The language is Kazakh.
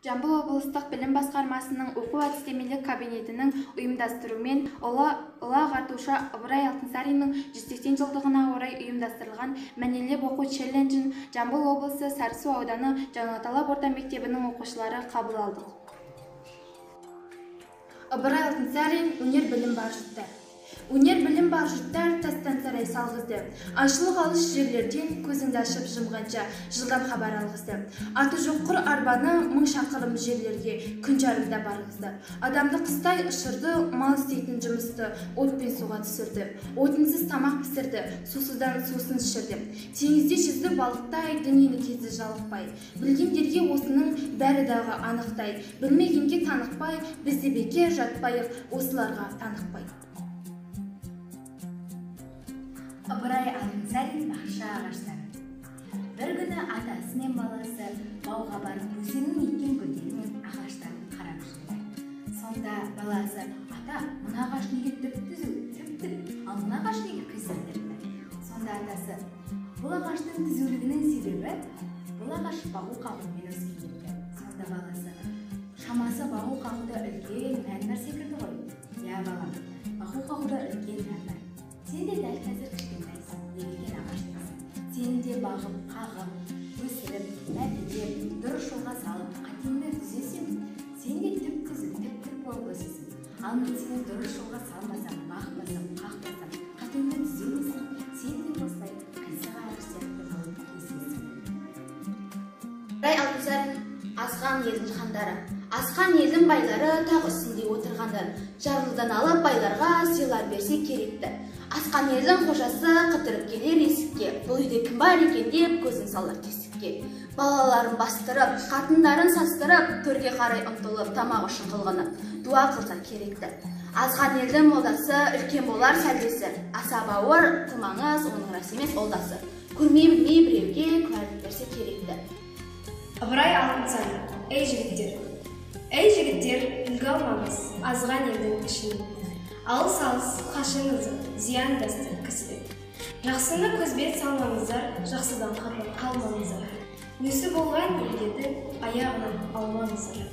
Жамбыл облыстық білім басқармасының оқу-әдістемелік кабинетінің ұйымдастыруымен ұлы ағартушы Ыбырай Алтынсариннің 180 жылдығына орай ұйымдастырылған мәнерлеп оқу челленджін Жамбыл облысы Сарысу ауданы Жаңаталап орта мектебінің оқушылары қабыл алды. Ыбырай Алтынсарин өнер білім бар жұрттар. Өнер білім бар жұрттар тастан сарай салғызды. Айшылық алыс жерлерден көзіңді ашып жұмғанша жылдам хабар алғызды. Аты жоқ құр арбаны 1000 шақырым жерлерге күн жарымда барғызды. Адамды қыстай ұшырды, мал істейтін жұмысты отпен суға түсірді. Отынсыз тамақ пісірді, сусыздан сусын ішірді. Теңізде жүзді балықтай, дүниені кезді жалықпай. Білгендерге осының бәрі дағы анықтай. Білмегенге танықпай, бізде бекер жатпайық, осыларға танықпай. Ыбырай Алтынсарин бақша ағаштары. Бір күні атасы мен баласы бауға барып өзеннің еккен гүлдері мен ағаштарын қарап жүрді. Сонда баласы: "Ата, мына ағаш неге түп-түзу, тіп-тіп, ал мына ағаш неге қисық?" депті. Сонда атасы: "Бұл ағаштың түзулігінің себебі бұл ағаш бағу қағумен өскен" депті. Сонда баласы: "Шамасы бағу қағуда үлкен мәрмәр секілді ғой." "Иә балам, бағу қағуда үлкен мәрмәр. Сен де дәл қазір кішкентайсың, егілген ағаш дейсің. Сен де бағып, қағып, өсіріп, мәпелеп, дұрыс жолға салып, қатеңді түзесең, сен де түп-түзу, тіп-тіп болып өсесің. Ал мен сені дұрыс жолға салмасам, бақпасам, қақпасам, қатеңді түземесең, сен де осылай қисық ағаш сияқты болып өсесің." Ыбырай Алтынсарин азған елдің хандары, асқан елдің байлары тақ үстінде отырғандар. Жарлыдан алып байларға сыйлар берсе керекті. Асқан елдің қожасы қыдырып келер есікке, бұл үйде кім бар екен деп көзін салар тесікке. Балаларын бастырып, қатындарын састырып, төрге қарай ұмтылып, тамақ үшін қылғынып, дуа қылса керекті. Азған елдің молдасы, үлкен болар сәлдесі, аса бауыр қылмаңыз, оның рас емес олдасы. Көрмей білмей біреуге куәлік берсе керекті. Ыбырай Алтынсарин: "Ей жігіттер, үлгі алмаңыз азған елдің ішінен. Алыс-алыс қашыңыз, зияндасты кісілік. Жақсыны көзбен салмаңыздар, жақсыдан қалмаңыздар. Несі болған елдерді аяғынан алмаңыздар."